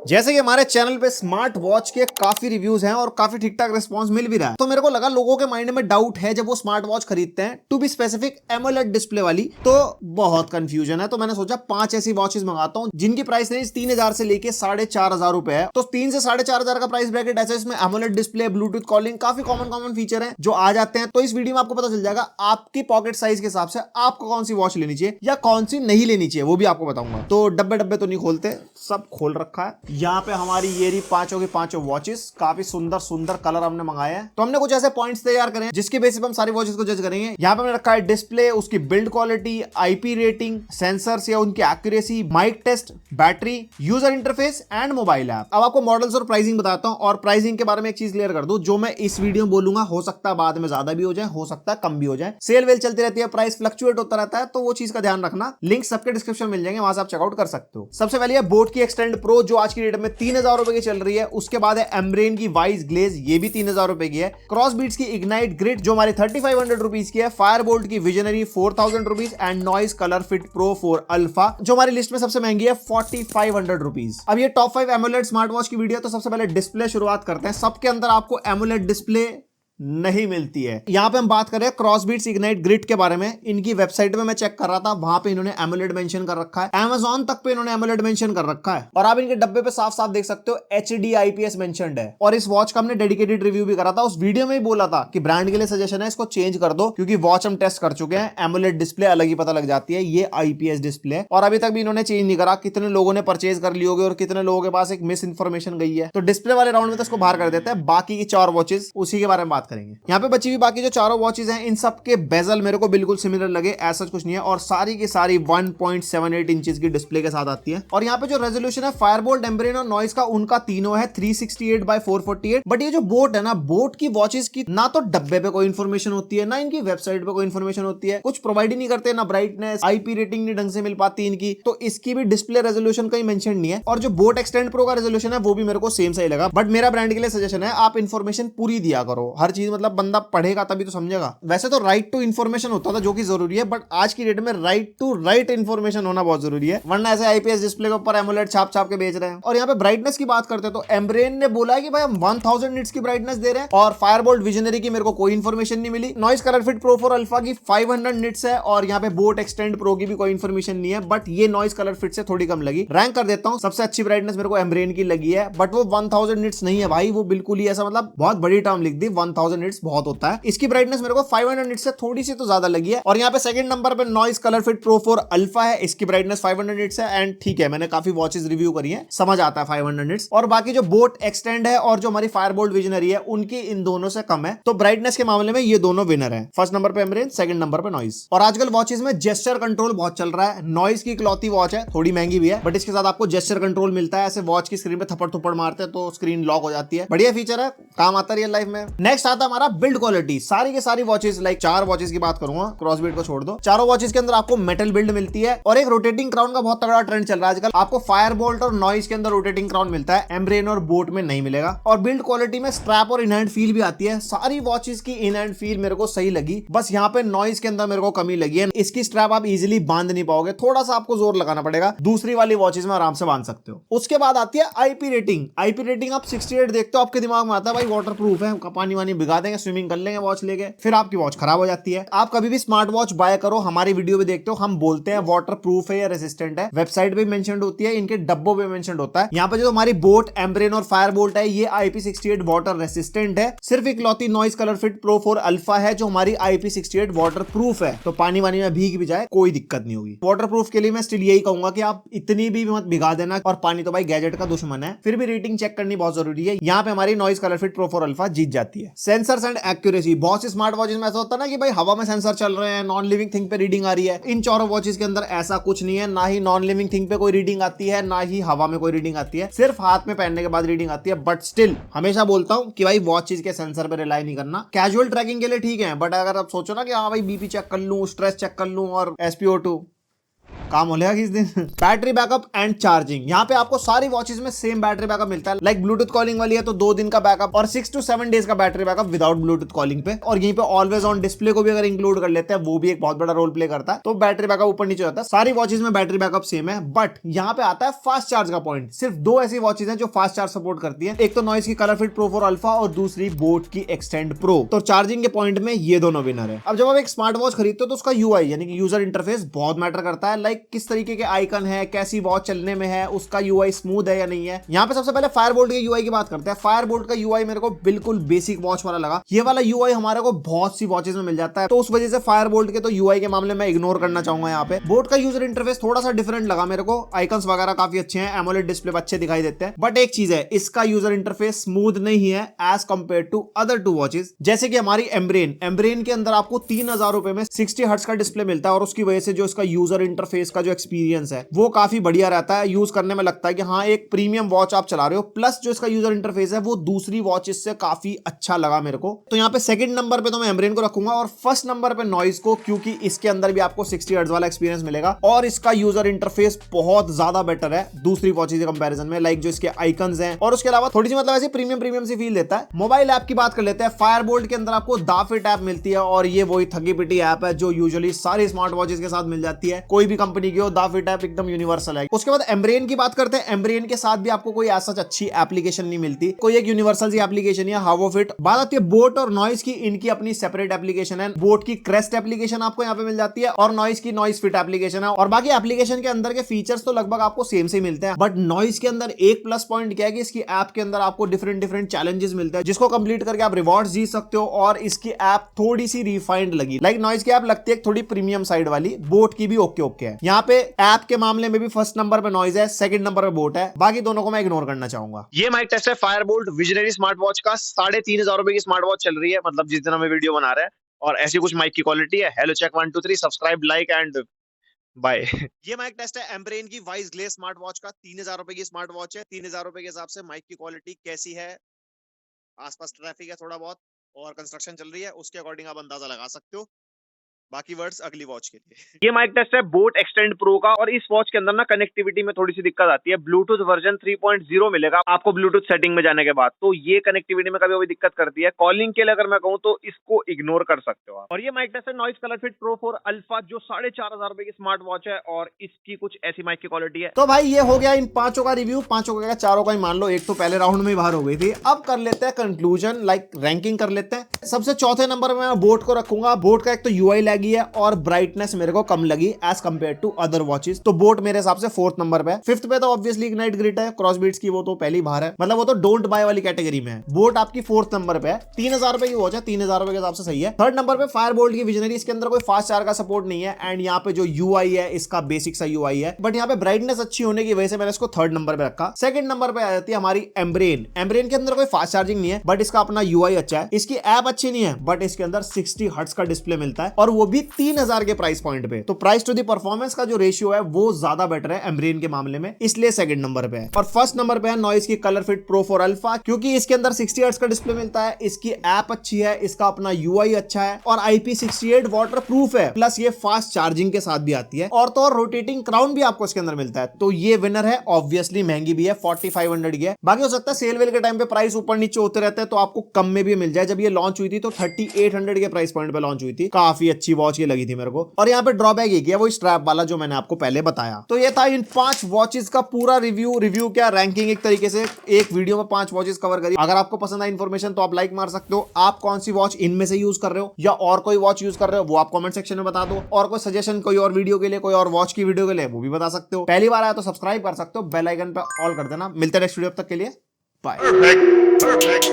जैसे कि हमारे चैनल पे स्मार्ट वॉच के काफी रिव्यूज हैं और काफी ठीक ठाक रिस्पांस मिल भी रहा है, तो मेरे को लगा लोगों के माइंड में डाउट है जब वो स्मार्ट वॉच खरीदते हैं, to be specific AMOLED display वाली, तो बहुत कंफ्यूजन है। तो मैंने सोचा 5 ऐसी वॉचेस मंगाता हूं जिनकी प्राइस रेंज 3000 से लेके 4500 रुपए है। तो 3 से 4500 का प्राइस ब्रैकेट ऐसा, इसमें एमोलेड डिस्प्ले, ब्लूटूथ कॉलिंग, काफी कॉमन फीचर है जो आ जाते हैं। तो इस वीडियो में आपको पता चल जाएगा आपकी पॉकेट साइज के हिसाब से आपको कौन सी वॉच लेनी चाहिए या कौन सी नहीं लेनी चाहिए, वो भी आपको बताऊंगा। तो डब्बे डब्बे तो नहीं खोलते, सब खोल रखा है। यहाँ पे हमारी ये रही पांचों की पांचों वॉचेस, काफी सुंदर सुंदर कलर हमने मंगाए हैं। तो हमने कुछ ऐसे पॉइंट्स तैयार करें जिसके बेसिस पे हम सारी वॉचेस को जज करेंगे। यहाँ पे हमने रखा है डिस्प्ले, उसकी build quality, IP rating, sensors या उनकी accuracy, mic test, battery, user interface and mobile app. अब आपको मॉडल्स और प्राइसिंग बताता हूं, और प्राइसिंग के बारे में एक चीज क्लियर कर दूं, जो मैं इस वीडियो में बोलूंगा हो सकता है बाद में ज्यादा भी हो जाए, हो सकता है कम भी हो जाए। सेल वेल चलती रहती है, प्राइस फ्लक्चुएट होता रहता है, तो वो चीज का ध्यान रखना। लिंक सबके डिस्क्रिप्शन में मिल जाएंगे, वहां से आप चेकआउट कर सकते हो। सबसे पहले है बोट की एक्सटेंड प्रो, जो आज की डेट में 3000 रुपए की चल रही है। उसके बाद है एम्ब्रेन की वाइज ग्लेज, ये भी 3000 रुपए की है। क्रॉस बीट्स की इग्नाइट ग्रिड, जो हमारी 3500 रुपीज की है। फायरबोल्ट की visionary 4000 rupees and noise ColorFit Pro 4 alpha, जो हमारी लिस्ट में सबसे महंगी है, 4500 रुपीज। अब ये टॉप 5 एमोलेड स्मार्ट वॉच की वीडियो। तो सबसे पहले डिस्प्ले शुरुआत करते हैं। सबके अंदर आपको एमोलेड डिस्प्ले नहीं मिलती है। यहां पे हम बात कर रहे हैं क्रॉसबीट्स इग्नाइट ग्रिड के बारे में। इनकी वेबसाइट पे मैं चेक कर रहा था, वहां पे इन्होंने एमोलेड मेंशन कर रखा है। Amazon तक पे इन्होंने एमोलेड मेंशन कर रखा है, और आप इनके डब्बे पे साफ साफ देख सकते हो HD IPS मेंशन्ड है। और इस वॉच का हमने डेडिकेटेड रिव्यू भी करा था, उस वीडियो में ही बोला था कि ब्रांड के लिए सजेशन है इसको चेंज कर दो, क्योंकि वॉच हम टेस्ट कर चुके हैं, एमोलेड डिस्प्ले अलग ही पता लग जाती है, ये IPS डिस्प्ले। और अभी तक भी इन्होंने चेंज नहीं करा। कितने लोगों ने परचेज कर ली होगी और कितने लोगों के पास एक मिस इन्फॉर्मेशन गई है। तो डिस्प्ले वाले राउंड में तो इसको बाहर कर देते हैं। बाकी की 4 वॉचेस उसी के बारे में बात करेंगे। यहाँ पे बची हुई बाकी जो चारों वॉचेस हैं, इन सब के बेजल मेरे को बिल्कुल सिमिलर लगे, ऐसा कुछ नहीं है। और सारी की सारी 1.78 इंचेस की डिस्प्ले के साथ आती है। और यहाँ पे जो रेजोल्यूशन है फायरबोल्ट, एम्ब्रेन और नॉइज का, उनका तीनों है 368 बाय 448। बट ये जो बोट है ना, बोट की वॉचेस की ना तो डब्बे पे कोई इन्फॉर्मेशन होती है, ना इनकी वेबसाइट पे कोई इन्फॉर्मेशन होती है, कुछ प्रोवाइड ही नहीं करते, ना ब्राइटनेस, आईपी रेटिंग नहीं ढंग से मिल पाती इनकी। तो इसकी भी डिस्प्ले रेजोल्यूशन कहीं मेंशन नहीं है। और जो बोट एक्सटेंड प्रो का रेजोल्यूशन है वो भी मेरे को सेम सही लगा। बट मेरा ब्रांड के लिए सजेशन है, आप इन्फॉर्मेशन पूरी दिया करो। हर चीज मतलब बंदा पढ़ेगा तभी तो समझेगा। वैसे तो राइट टू इन्फॉर्मेशन होता था जो कि जरूरी है, बट आज की डेट में राइट टू राइट इन्फॉर्मेशन होना बहुत जरूरी है, वरना ऐसे आईपीएस डिस्प्ले के ऊपर एमोलेड छाप छाप के बेच रहे हैं। और यहाँ पे ब्राइटनेस की बात करते हैं तो एम्ब्रेन ने बोला है कि भाई हम 1000 निट्स की ब्राइटनेस दे रहे हैं, और फायरबोल्ट विजनरी की मेरे को कोई इन्फॉर्मेशन नहीं मिली। Noise ColorFit Pro 4 Alpha की 500 निट्स है, और यहाँ पे बोट एक्सटेंड प्रो की भी कोई इन्फॉर्मेशन नहीं है, बट ये नॉइज कलर फिट से थोड़ी कम लगी। रैंक कर देता हूँ, सबसे अच्छी ब्राइटनेस मेरे को एम्ब्रेन की लगी है, बट वो 1000 निट्स नहीं है भाई, वो बिल्कुल ही ऐसा मतलब बहुत बड़ी टर्म लिख दी, 1000 निट्स बहुत होता है। इसकी ब्राइटनेस मेरे को 500 निट्स से थोड़ी सी तो ज्यादा लगी है। और यहाँ पे सेकंड नंबर पे noise ColorFit Pro 4 alpha है, इसकी ब्राइटनेस 500 निट्स है। एंड ठीक है, मैंने काफी वॉचेस रिव्यू करी है, समझ आता है 500 निट्स। और बाकी जो बोट एक्सटेंड है और जो हमारी फायरबोल्ट विजनरी है, उनकी इन दोनों से कम है। तो ब्राइटनेस के मामले में ये दोनों विनर है। फर्स्ट नंबर पे एम्ब्रेन, सेकंड नंबर पे नॉइज। और आजकल वॉचेस में जेस्चर कंट्रोल बहुत चल रहा है। नॉइज की इकलौती वॉच है, थोड़ी महंगी भी है, बट इसके साथ आपको जेस्चर कंट्रोल मिलता है। ऐसे वॉच की स्क्रीन पे थप्पड़ थप्पड़ मारते हैं तो स्क्रीन लॉक हो जाती है, बढ़िया फीचर है, काम आता है रियल लाइफ में। नेक्स्ट आता है हमारा बिल्ड क्वालिटी। सारी के सारी वॉचेस, लाइक 4 वॉचेस की बात करूंगा, क्रॉसबीट को छोड़ दो, चारों वॉचेस के अंदर आपको मेटल बिल्ड मिलती है। और एक रोटेटिंग क्राउन का बहुत तगड़ा ट्रेंड चल रहा है आजकल, आपको फायरबोल्ट और नॉइज के अंदर रोटेटिंग क्राउन मिलता है, एम्ब्रेन और बोट में नहीं मिलेगा। और बिल्ड क्वालिटी में स्ट्रैप और इन हैंड फील भी आती है। सारी वॉचेस की इन हैंड फील मेरे को सही लगी, बस यहाँ पे नॉइज के अंदर मेरे को कमी लगी है। इसकी स्ट्रैप आप इजीली बांध नहीं पाओगे, थोड़ा सा आपको जोर लगाना पड़ेगा। दूसरी वाली वॉचेस में आराम से बांध सकते हो। उसके बाद आती है आईपी रेटिंग। आईपी रेटिंग आप 68 देखते हो, आपके दिमाग में आता है भाई वाटर प्रूफ है, पानी वानी भिगा देंगे, स्विमिंग कर लेंगे वॉच लेके, फिर आपकी वॉच खराब हो जाती है। आप कभी भी स्मार्ट वॉच बाय करो, हमारी वीडियो भी देखते हो, हम बोलते हैं वाटर प्रूफ है या रेसिस्टेंट है, वेबसाइट पे मेंशन्ड होती है, इनके डब्बों पे मेंशन्ड होता है। यहाँ पे जो हमारी बोट, एम्ब्रेन और फायरबोल्ट है, ये IP68 वाटर रेसिस्टेंट है। सिर्फ इकलौती noise ColorFit Pro 4 alpha है जो हमारी IP68 वाटर प्रूफ है, तो पानी वानी में भीग भी जाए कोई दिक्कत नहीं होगी। वाटर प्रूफ के लिए मैं स्टिल यही कहूंगा कि आप इतनी भी मत भिगा देना, और पानी तो भाई गैजेट का दुश्मन है, फिर भी रेटिंग चेक करनी बहुत जरूरी है। यहाँ पे हमारी Noise ColorFit Pro 4 Alpha जीत जाती है। सेंसर्स एंड एक्यूरेसी, बहुत सी स्मार्ट वॉचेस में ऐसा होता है ना कि भाई हवा में सेंसर चल रहे हैं, नॉन लिविंग थिंग पे रीडिंग आ रही है। इन चारों वॉचेस के अंदर ऐसा कुछ नहीं है, ना ही नॉन लिविंग थिंग पे कोई रीडिंग आती है, ना ही हवा में कोई रीडिंग आती है, सिर्फ हाथ में पहनने के बाद रीडिंग आती है। बट स्टिल हमेशा बोलता हूं कि भाई वॉचेस के सेंसर पे रिलाई नहीं करना। कैजुअल ट्रैकिंग के लिए ठीक है, बट अगर आप सोचो ना कि हाँ भाई बीपी चेक कर लूं, स्ट्रेस चेक कर लूं और SpO2, काम हो लेगा किस दिन। बैटरी बैकअप एंड चार्जिंग, यहाँ पे आपको सारी वॉचेस में सेम बैटरी बैकअप मिलता है। लाइक ब्लूटूथ कॉलिंग वाली है तो 2 दिन का बैकअप और 6 to 7 डेज का battery backup without Bluetooth calling पे। और यहीं पे ऑलवेज ऑन डिस्प्ले को भी अगर इंक्लूड कर लेते हैं, वो भी एक बहुत बड़ा रोल प्ले करता है, तो बैटरी बैकअप ऊपर नीचे होता है। सारी वॉचेस में बैटरी बैकअप सेम है, बट यहाँ पे आता है फास्ट चार्ज का पॉइंट। सिर्फ 2 ऐसी वॉचेस हैं जो फास्ट चार्ज सपोर्ट करती है, एक तो नॉइस की कलर फिट प्रो 4 अल्फा और दूसरी बोट की एक्सटेंड प्रो। तो चार्जिंग के पॉइंट में ये दोनों विनर है। अब जब आप एक स्मार्ट वॉच खरीदते हो तो उसका यूआई यानी कि यूजर इंटरफेस बहुत मैटर करता है। लाइक किस तरीके के आइकन है, कैसी वॉच चलने में है, उसका यूआई स्मूथ है या नहीं है। यहाँ पे सबसे पहले फायरबोल्ट के यूआई की बात करते हैं। फायरबोल्ट का यूआई मेरे को बिल्कुल बेसिक वॉच वाला लगा। ये वाला यूआई हमारे को बहुत सी वॉचेस में मिल जाता है, तो उस वजह से फायरबोल्ट के तो यूआई के मामले में इग्नोर करना चाहूंगा। यहाँ पे बोट का यूजर इंटरफेस थोड़ा सा डिफरेंट लगा मेरे को। आइकन्स वगैरह काफी अच्छे हैं, एमोलेड डिस्प्ले अच्छे दिखाई देते हैं, बट एक चीज है, इसका यूजर इंटरफेस स्मूथ नहीं है as compare to other 2 watches. जैसे कि हमारी एम्ब्रेन के अंदर आपको 3000 रुपए में 60 हर्ट्ज का डिस्प्ले मिलता है, और उसकी वजह से जो इसका यूजर इंटरफेस का जो एक्सपीरियंस है वो काफी बढ़िया रहता है। यूज करने में लगता है कि हाँ एक प्रीमियम वॉच आप चला रहे हो। प्लस जो इसका यूजर इंटरफेस है वो दूसरी वॉचेस से काफी अच्छा लगा मेरे को। तो यहाँ पे सेकंड नंबर पे तो मैं एम्ब्रेन को रखूंगा और फर्स्ट नंबर पे नॉइस को, क्योंकि इसके अंदर भी आपको 60 हर्ट्ज वाला एक्सपीरियंस मिलेगा और इसका यूजर इंटरफेस बहुत ज्यादा बेटर है दूसरी वॉचेस के कंपैरिजन में। लाइक जो इसके आइकन्स हैं और उसके अलावा थोड़ी सी मतलब ऐसी प्रीमियम सी फील देता है। मोबाइल ऐप की बात कर लेते हैं। फायरबोल्ट के अंदर आपको दाफिट ऐप मिलती है और ये वही थकी पिटी ऐप है जो यूजुअली सारी स्मार्ट वॉचेस के साथ मिल जाती है। कोई भी कंपनी की हो, दाफिट ऐप एकदम यूनिवर्सल है। उसके बाद एम्ब्रेन की बात करते हैं। एम्ब्रेन के साथ भी आपको कोई ऐसा अच्छी एप्लीकेशन नहीं मिलती, कोई एक यूनिवर्सल सी एप्लीकेशन है हावोफिट। बात आती है बोट और नॉइस की, इनकी अपनी सेपरेट एप्लीकेशन है। बोट की क्रेस्ट एप्लीकेशन आपको यहाँ पे मिल जाती है और नॉइस की नॉइस फिट एप्लीकेशन है। और बाकी एप्लीकेशन के अंदर के फीचर्स तो लगभग आपको सेम से मिलते हैं, बट नॉइस के अंदर एक प्लस पॉइंट क्या है कि इसकी ऐप के अंदर आपको डिफरेंट चैलेंजेस मिलते हैं, जिसको कंप्लीट करके आप रिवॉर्ड्स जीत सकते हो। और इसकी ऐप थोड़ी सी रिफाइंड लगी। लाइक नॉइस की ऐप लगती है थोड़ी प्रीमियम साइड वाली, बोट की भी ओके है। यहाँ पे ऐप के मामले में भी फर्स्ट नंबर पे नॉइस है, सेकंड नंबर पे बोट है, बाकी दोनों को मैं इग्नोर करना चाहूंगा। ये माइक टेस्ट है फायरबोल्ट विजनरी स्मार्ट वॉच का। 3500 रुपए की स्मार्ट वॉच चल रही है, मतलब जिस दिन हमें वीडियो बना रहे हैं। और ऐसी कुछ माइक की क्वालिटी है। Hello check 1 2 3 subscribe like and bye. ये माइक टेस्ट है एम्ब्रेन की वाइज ग्लेस स्मार्ट वॉच का। 3000 रुपए की स्मार्ट वॉच है। 3000 रुपए के हिसाब से माइक की क्वालिटी कैसी है, आसपास ट्रैफिक है थोड़ा बहुत और कंस्ट्रक्शन चल रही है, उसके अकॉर्डिंग आप अंदाजा लगा सकते हो। बाकी वर्ड्स अगली वॉच के लिए। ये माइक टेस्ट है बोट एक्सटेंड प्रो का। और इस वॉच के अंदर ना कनेक्टिविटी में थोड़ी सी दिक्कत आती है। ब्लूटूथ वर्जन 3.0 मिलेगा आपको ब्लूटूथ सेटिंग में जाने के बाद, तो ये कनेक्टिविटी में कभी कभी दिक्कत करती है। कॉलिंग के लिए अगर मैं कहूँ तो इसको इग्नोर कर सकते हो आप। और ये माइक टेस्ट है noise colour fit Pro 4 alpha, जो 4500 रुपए की स्मार्ट वॉच है और इसकी कुछ ऐसी माइक की क्वालिटी है। तो भाई ये हो गया इन 5 का रिव्यू। 5 का, 4 का ही मान लो, एक तो पहले राउंड में ही बाहर हो गई थी। अब कर लेते हैं कंक्लूजन, लाइक रैंकिंग कर लेते हैं। सबसे चौथे नंबर में मैं बोट को रखूंगा। बोट का एक तो यूआई लैगी है और ब्राइटनेस मेरे को कम लगी as compare to other watches, तो बोट मेरे हिसाब से 4th नंबर पे है। 5th पे तो ऑब्वियसली इग्नाइट ग्रिड है, क्रॉसबीट्स की, वो तो पहली बाहर है, मतलब वो तो डोंट बाय वाली कैटेगरी में है। बोट आपकी 4th नंबर पे है। 3000 रुपए की वॉच है, 3000 रुपए के हिसाब से सही है। 3rd नंबर पे फायरबोल्ट की विजनरी, इसके अंदर कोई फास्ट चार्ज का सपोर्ट नहीं है एंड यहाँ पे जो यूआई है इसका बेसिक सा यूआई है, बट यहाँ पे ब्राइटनेस अच्छी होने की वजह से मैंने इसको 3rd नंबर पे रखा। 2nd नंबर पे आ जाती है हमारी एम्ब्रेन। एम्ब्रेन के अंदर कोई फास्ट चार्जिंग नहीं है, बट इसका अपना यूआई अच्छा है। इसकी ऐप अच्छी नहीं है, बट इसके अंदर 60 हर्ट्ज का डिस्प्ले मिलता है और वो भी 3000 के प्राइस पॉइंट पे। तो प्राइस टू दी परफॉर्मेंस का जो रेशियो है वो ज्यादा बेटर है एम्ब्रेन के मामले में, इसलिए 2nd नंबर पे है। और 1st नंबर पे है नॉइस की कलर फिट प्रो 4 अल्फा, क्योंकि इसके अंदर 60 हर्ट्ज का डिस्प्ले मिलता है, इसकी ऐप अच्छी है, इसका अपना यूआई अच्छा है और IP68 वाटर प्रूफ है, प्लस ये फास्ट चार्जिंग के साथ भी आती है और तो और रोटेटिंग क्राउन भी आपको इसके अंदर मिलता है। तो ये विनर है। ऑब्वियसली महंगी भी है, 4500 की है। बाकी हो सकता है सेल वेल के टाइम पे प्राइस ऊपर नीचे होते रहते हैं, तो आपको कम में भी मिल जाए। जब ये लॉन्च हुई थी तो 3800 के प्राइस पॉइंट पे लॉन्च हुई थी। काफी अच्छी वॉच ये लगी थी मेरे को। और यहाँ पे ड्रॉबैक ये वो स्ट्रैप वाला जो मैंने आपको पहले बताया। तो ये था इन 5 वॉचेस का पूरा रिव्यू क्या रैंकिंग, एक तरीके से एक वीडियो में 5 वॉचेस कवर करी। अगर आपको पसंद आई इन्फॉर्मेशन तो आप लाइक मार सकते हो। आप कौन सी वॉच इनमें से यूज कर रहे हो या और कोई वॉच यूज कर रहे हो वो आप कमेंट सेक्शन में बता दो। और कोई सजेशन कोई और वीडियो के लिए, कोई और वॉच की वीडियो के लिए, वो भी बता सकते हो। पहली बार आया तो सब्सक्राइब कर सकते हो, बेल आइकन पे ऑल कर देना। मिलते हैं नेक्स्ट वीडियो, तक के लिए बाय।